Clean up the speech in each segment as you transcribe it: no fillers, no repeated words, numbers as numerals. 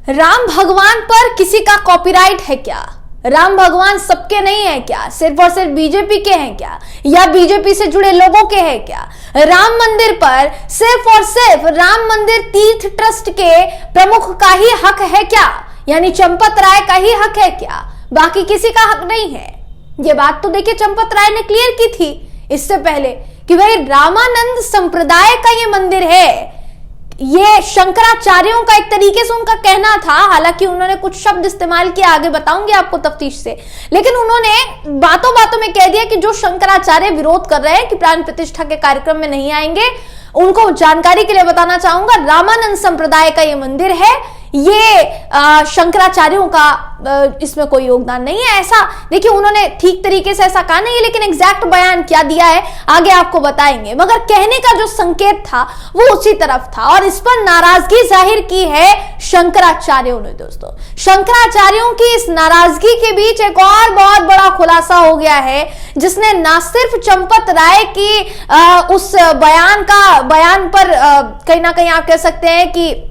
राम भगवान पर किसी का कॉपीराइट है क्या? राम भगवान सबके नहीं है क्या? सिर्फ और सिर्फ बीजेपी के हैं क्या? या बीजेपी से जुड़े लोगों के हैं क्या? राम मंदिर पर सिर्फ और सिर्फ राम मंदिर तीर्थ ट्रस्ट के प्रमुख का ही हक है क्या? यानी चंपत राय का ही हक है क्या? बाकी किसी का हक नहीं है। ये बात तो देखिए चंपत राय ने क्लियर की थी इससे पहले कि भाई रामानंद संप्रदाय का ये मंदिर है, ये शंकराचार्यों का एक तरीके से उनका कहना था। हालांकि उन्होंने कुछ शब्द इस्तेमाल किया, आगे बताऊंगी आपको तफ्तीश से, लेकिन उन्होंने बातों बातों में कह दिया कि जो शंकराचार्य विरोध कर रहे हैं कि प्राण प्रतिष्ठा के कार्यक्रम में नहीं आएंगे, उनको जानकारी के लिए बताना चाहूंगा, रामानंद संप्रदाय का ये मंदिर है, ये शंकराचार्यों का इसमें कोई योगदान नहीं है। ऐसा देखिए उन्होंने ठीक तरीके से ऐसा कहा नहीं है, लेकिन एग्जैक्ट बयान क्या दिया है आगे आपको बताएंगे। मगर कहने का जो संकेत था वो उसी तरफ था और इस पर नाराजगी जाहिर की है शंकराचार्यों ने। दोस्तों, शंकराचार्यों की इस नाराजगी के बीच एक और बहुत बड़ा खुलासा हो गया है, जिसने ना सिर्फ चंपत राय की उस बयान पर कहीं ना कहीं आप कह सकते हैं कि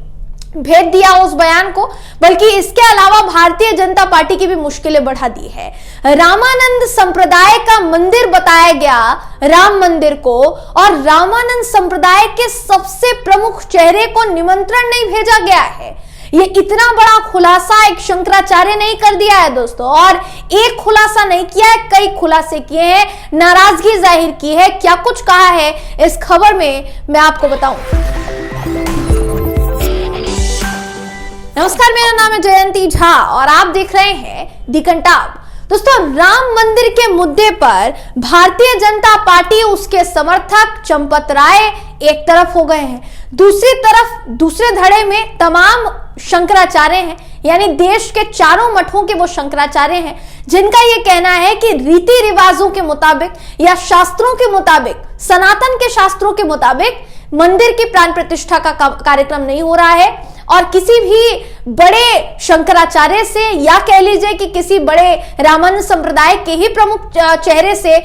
भेद दिया उस बयान को, बल्कि इसके अलावा भारतीय जनता पार्टी की भी मुश्किलें बढ़ा दी है। रामानंद संप्रदाय का मंदिर बताया गया राम मंदिर को, और रामानंद संप्रदाय के सबसे प्रमुख चेहरे को निमंत्रण नहीं भेजा गया है। ये इतना बड़ा खुलासा एक शंकराचार्य ने कर दिया है दोस्तों, और एक खुलासा नहीं किया है, कई खुलासे किए हैं, नाराजगी जाहिर की है। क्या कुछ कहा है इस खबर में मैं आपको बताऊं। नमस्कार, मेरा नाम है जयंती झा और आप देख रहे हैं दी कंटाब। दोस्तों, राम मंदिर के मुद्दे पर भारतीय जनता पार्टी, उसके समर्थक चंपत राय एक तरफ हो गए हैं, दूसरी तरफ दूसरे धड़े में तमाम शंकराचार्य हैं, यानी देश के चारों मठों के वो शंकराचार्य हैं जिनका ये कहना है कि रीति रिवाजों के मुताबिक या शास्त्रों के मुताबिक, सनातन के शास्त्रों के मुताबिक मंदिर की प्राण प्रतिष्ठा का कार्यक्रम नहीं हो रहा है, और किसी भी बड़े शंकराचार्य से या कह लीजिए कि किसी बड़े रामानंद संप्रदाय के ही प्रमुख चेहरे से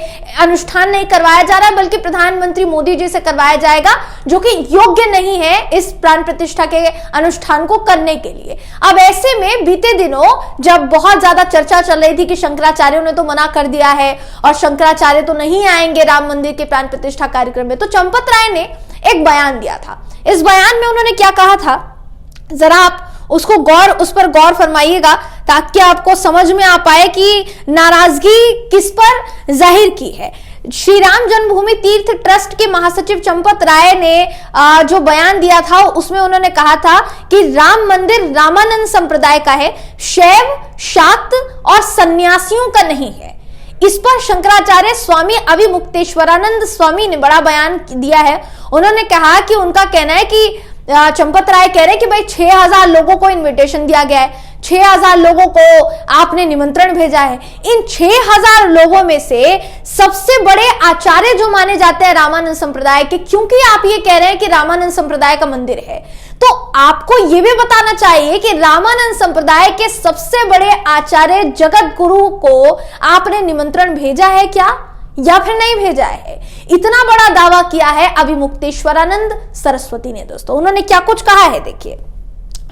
अनुष्ठान नहीं करवाया जा रहा है, बल्कि प्रधानमंत्री मोदी जी से करवाया जाएगा, जो कि योग्य नहीं है इस प्राण प्रतिष्ठा के अनुष्ठान को करने के लिए। अब ऐसे में बीते दिनों जब बहुत ज्यादा चर्चा चल रही थी कि शंकराचार्यों ने तो मना कर दिया है और शंकराचार्य तो नहीं आएंगे राम मंदिर के प्राण प्रतिष्ठा कार्यक्रम में, तो चंपत राय ने एक बयान दिया था। इस बयान में उन्होंने क्या कहा था, जरा आप उस पर गौर फरमाइएगा ताकि आपको समझ में आ पाए कि नाराजगी किस पर जाहिर की है। श्री राम जन्मभूमि तीर्थ ट्रस्ट के महासचिव चंपत राय ने जो बयान दिया था उसमें उन्होंने कहा था कि राम मंदिर रामानंद संप्रदाय का है, शैव, शाक्त और सन्यासियों का नहीं है। इस पर शंकराचार्य स्वामी अभिमुक्तेश्वरानंद स्वामी ने बड़ा बयान दिया है। उन्होंने कहा कि उनका कहना है कि चंपत राय कह रहे हैं कि भाई 6000 लोगों को इनविटेशन दिया गया है, 6000 लोगों को आपने निमंत्रण भेजा है। इन 6000 लोगों में से सबसे बड़े आचार्य जो माने जाते हैं रामानंद संप्रदाय के, क्योंकि आप ये कह रहे हैं कि रामानंद संप्रदाय का मंदिर है, तो आपको ये भी बताना चाहिए कि रामानंद संप्रदाय के सबसे बड़े आचार्य जगत गुरु को आपने निमंत्रण भेजा है क्या, या फिर नहीं भेजा है। इतना बड़ा दावा किया है अभिमुक्तेश्वरानंद सरस्वती ने। दोस्तों, उन्होंने क्या कुछ कहा है, देखिए,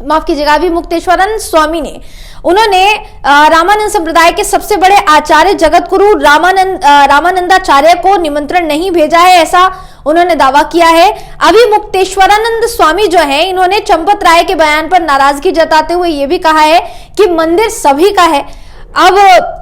माफ कीजिएगा, अभिमुक्तेश्वरानंद स्वामी ने, उन्होंने रामानंद संप्रदाय के सबसे बड़े आचार्य जगत गुरु रामानंदाचार्य को निमंत्रण नहीं भेजा है, ऐसा उन्होंने दावा किया है। अभिमुक्तेश्वरानंद स्वामी जो है, इन्होंने चंपत राय के बयान पर नाराजगी जताते हुए यह भी कहा है कि मंदिर सभी का है। अब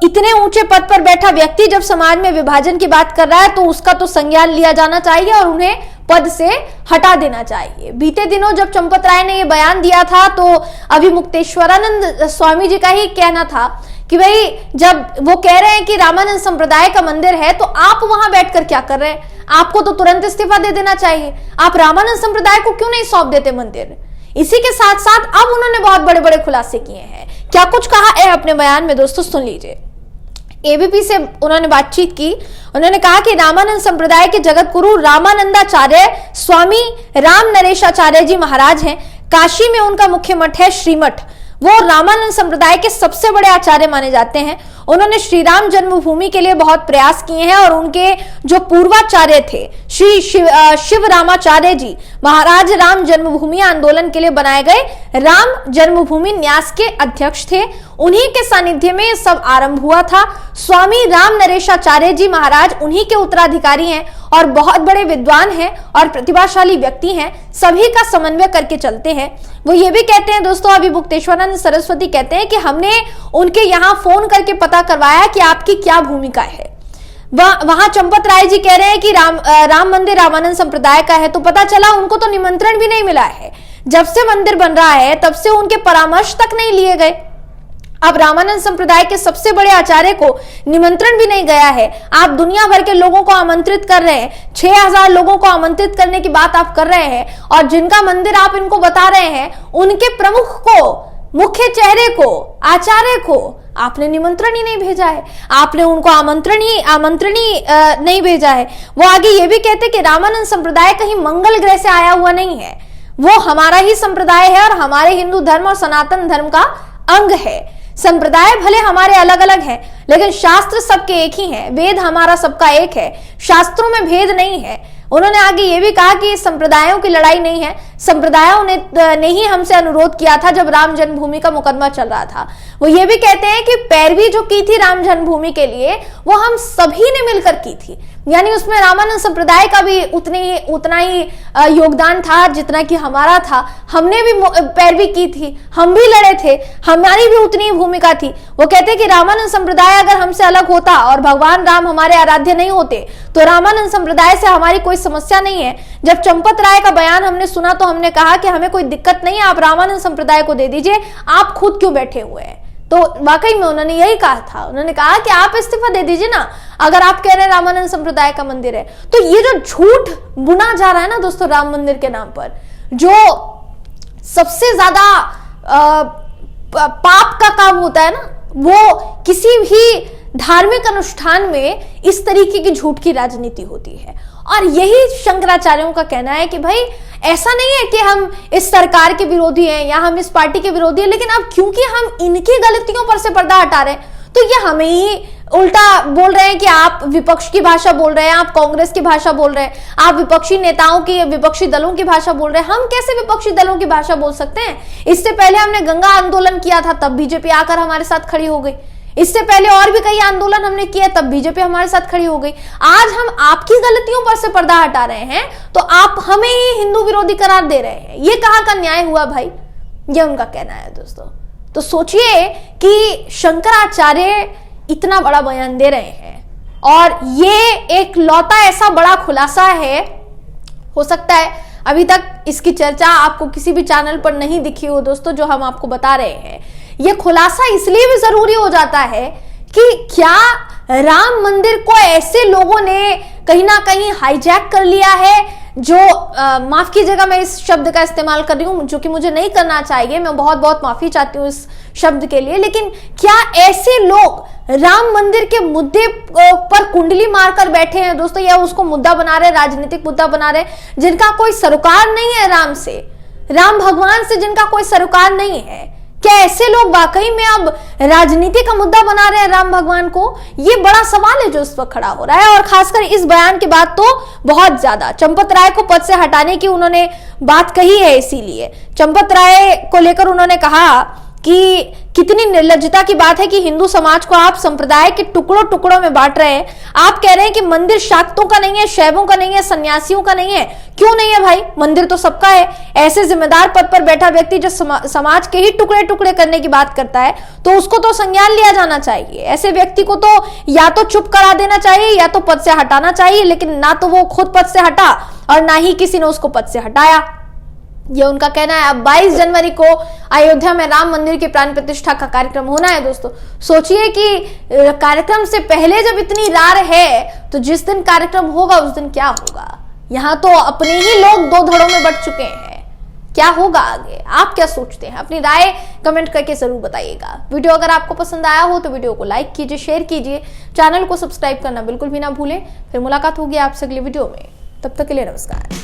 इतने ऊंचे पद पर बैठा व्यक्ति जब समाज में विभाजन की बात कर रहा है तो उसका तो संज्ञान लिया जाना चाहिए और उन्हें पद से हटा देना चाहिए। बीते दिनों जब चंपत राय ने यह बयान दिया था तो अभिमुक्तेश्वरानंद स्वामी जी का ही कहना था कि भाई जब वो कह रहे हैं कि रामानंद संप्रदाय का मंदिर है तो आप वहां बैठकर क्या कर रहे हैं, आपको तो तुरंत इस्तीफा दे देना चाहिए, आप रामानंद संप्रदाय को क्यों नहीं सौंप देते मंदिर। इसी के साथ साथ अब उन्होंने बहुत बड़े बड़े खुलासे किए हैं। क्या कुछ कहा है अपने बयान में, दोस्तों सुन लीजिए। एबीपी से उन्होंने बातचीत की, उन्होंने कहा कि रामानंद संप्रदाय के जगत गुरु रामानंदाचार्य स्वामी राम नरेशाचार्य जी महाराज हैं। काशी में उनका मुख्य मठ है श्रीमठ। वो रामानंद संप्रदाय के सबसे बड़े आचार्य माने जाते हैं। उन्होंने श्री राम जन्मभूमि के लिए बहुत प्रयास किए हैं और उनके जो पूर्वाचार्य थे श्री शिव रामाचार्य जी महाराज राम जन्मभूमि आंदोलन के लिए बनाए गए राम जन्मभूमि न्यास के अध्यक्ष थे। उन्हीं के सानिध्य में ये सब आरंभ हुआ था। स्वामी राम नरेशाचार्य जी महाराज उन्हीं के उत्तराधिकारी हैं और बहुत बड़े विद्वान हैं और प्रतिभाशाली व्यक्ति हैं, सभी का समन्वय करके चलते हैं। वो ये भी कहते हैं दोस्तों, अभी मुक्तेश्वरानंद सरस्वती कहते हैं कि हमने उनके यहाँ फोन करके पता करवाया कि आपकी क्या भूमिका है। वहां चंपत राय जी कह रहे हैं कि राम मंदिर रामानंद संप्रदाय का है, तो पता चला उनको तो निमंत्रण भी नहीं मिला है। जब से मंदिर बन रहा है तब से उनके परामर्श तक नहीं लिए गए। अब रामानंद संप्रदाय के सबसे बड़े आचार्य को निमंत्रण भी नहीं गया है। आप दुनिया भर के लोगों को आमंत्रित कर रहे हैं, 6000 लोगों को आमंत्रित करने की बात आप कर रहे हैं, और जिनका मंदिर आप इनको बता रहे हैं उनके प्रमुख को, मुख्य चेहरे को, आचार्य को आपने निमंत्रण ही नहीं भेजा है। आपने उनको आमंत्रण ही नहीं भेजा है। वो आगे ये भी कहते कि रामानंद संप्रदाय कहीं मंगल ग्रह से आया हुआ नहीं है, वो हमारा ही संप्रदाय है और हमारे हिंदू धर्म और सनातन धर्म का अंग है। संप्रदाय भले हमारे अलग अलग हैं, लेकिन शास्त्र सबके एक ही हैं। वेद हमारा सबका एक है, शास्त्रों में भेद नहीं है। उन्होंने आगे ये भी कहा कि संप्रदायों की लड़ाई नहीं है, संप्रदायों ने ही हमसे अनुरोध किया था जब राम जन्मभूमि का मुकदमा चल रहा था। वो ये भी कहते हैं कि पैरवी जो की थी राम जन्मभूमि के लिए वो हम सभी ने मिलकर की थी, यानी उसमें रामानंद संप्रदाय का भी उतना ही योगदान था जितना कि हमारा था। हमने भी पैरवी की थी, हम भी लड़े थे, हमारी भी उतनी ही भूमिका थी। वो कहते हैं कि रामानंद संप्रदाय अगर हमसे अलग होता और भगवान राम हमारे आराध्य नहीं होते तो रामानंद संप्रदाय से हमारी कोई समस्या नहीं है। जब चंपत राय का बयान हमने सुना तो हमने कहा कि हमें कोई दिक्कत नहीं है, आप रामानंद संप्रदाय को दे दीजिए, आप खुद क्यों बैठे हुए हैं। तो वाकई में उन्होंने यही कहा था, उन्होंने कहा कि आप इस्तीफा दे दीजिए ना, अगर आप कह रहे हैं रामानंद संप्रदाय का मंदिर है। तो ये जो झूठ बुना जा रहा है ना दोस्तों राम मंदिर के नाम पर, जो सबसे ज्यादा पाप का काम होता है ना, वो किसी भी धार्मिक अनुष्ठान में इस तरीके की झूठ की राजनीति होती है। और यही शंकराचार्यों का कहना है कि भाई ऐसा नहीं है कि हम इस सरकार के विरोधी हैं या हम इस पार्टी के विरोधी हैं, लेकिन अब क्योंकि हम इनकी गलतियों पर से पर्दा हटा रहे हैं तो ये हमें ही उल्टा बोल रहे हैं कि आप विपक्ष की भाषा बोल रहे हैं, आप कांग्रेस की भाषा बोल रहे हैं, आप विपक्षी नेताओं की, विपक्षी दलों की भाषा बोल रहे हैं। हम कैसे विपक्षी दलों की भाषा बोल सकते हैं? इससे पहले हमने गंगा आंदोलन किया था, तब बीजेपी आकर हमारे साथ खड़ी हो गई। इससे पहले और भी कई आंदोलन हमने किया, तब बीजेपी हमारे साथ खड़ी हो गई। आज हम आपकी गलतियों पर से पर्दा हटा रहे हैं तो आप हमें ही हिंदू विरोधी करार दे रहे हैं। ये कहाँ का न्याय हुआ भाई? ये उनका कहना है दोस्तों। तो सोचिए कि शंकराचार्य इतना बड़ा बयान दे रहे हैं और ये एक लौता ऐसा बड़ा खुलासा है, हो सकता है अभी तक इसकी चर्चा आपको किसी भी चैनल पर नहीं दिखी हो दोस्तों, जो हम आपको बता रहे हैं। ये खुलासा इसलिए भी जरूरी हो जाता है कि क्या राम मंदिर को ऐसे लोगों ने कहीं ना कहीं हाईजैक कर लिया है, जो माफ कीजिएगा मैं इस शब्द का इस्तेमाल कर रही हूं जो कि मुझे नहीं करना चाहिए, मैं बहुत बहुत माफी चाहती हूं इस शब्द के लिए, लेकिन क्या ऐसे लोग राम मंदिर के मुद्दे पर कुंडली मारकर बैठे हैं दोस्तों, या उसको मुद्दा बना रहे, राजनीतिक मुद्दा बना रहे, जिनका कोई सरोकार नहीं है राम से, राम भगवान से जिनका कोई सरोकार नहीं है? क्या ऐसे लोग वाकई में अब राजनीति का मुद्दा बना रहे हैं राम भगवान को? ये बड़ा सवाल है जो इस वक्त खड़ा हो रहा है। और खासकर इस बयान के बाद तो बहुत ज्यादा चंपत राय को पद से हटाने की उन्होंने बात कही है। इसीलिए चंपत राय को लेकर उन्होंने कहा कि कितनी निर्लज्जता की बात है कि हिंदू समाज को आप संप्रदाय के टुकड़ों टुकड़ों में बांट रहे हैं। आप कह रहे हैं कि मंदिर शाक्तों का नहीं है, शैवों का नहीं है, सन्यासियों का नहीं है। क्यों नहीं है भाई? मंदिर तो सबका है। ऐसे जिम्मेदार पद पर बैठा व्यक्ति जो समाज के ही टुकड़े टुकड़े करने की बात करता है तो उसको तो संज्ञान लिया जाना चाहिए। ऐसे व्यक्ति को तो या तो चुप करा देना चाहिए या तो पद से हटाना चाहिए, लेकिन ना तो वो खुद पद से हटा और ना ही किसी ने उसको पद से हटाया। ये उनका कहना है। अब 22 जनवरी को अयोध्या में राम मंदिर की प्राण प्रतिष्ठा का कार्यक्रम होना है दोस्तों। सोचिए कि कार्यक्रम से पहले जब इतनी रार है तो जिस दिन कार्यक्रम होगा उस दिन क्या होगा? यहाँ तो अपने ही लोग दो धड़ों में बट चुके हैं। क्या होगा आगे? आप क्या सोचते हैं? अपनी राय कमेंट करके जरूर बताइएगा। वीडियो अगर आपको पसंद आया हो तो वीडियो को लाइक कीजिए, शेयर कीजिए, चैनल को सब्सक्राइब करना बिल्कुल भी ना भूलें। फिर मुलाकात होगी आपसे अगली वीडियो में। तब तक के लिए नमस्कार।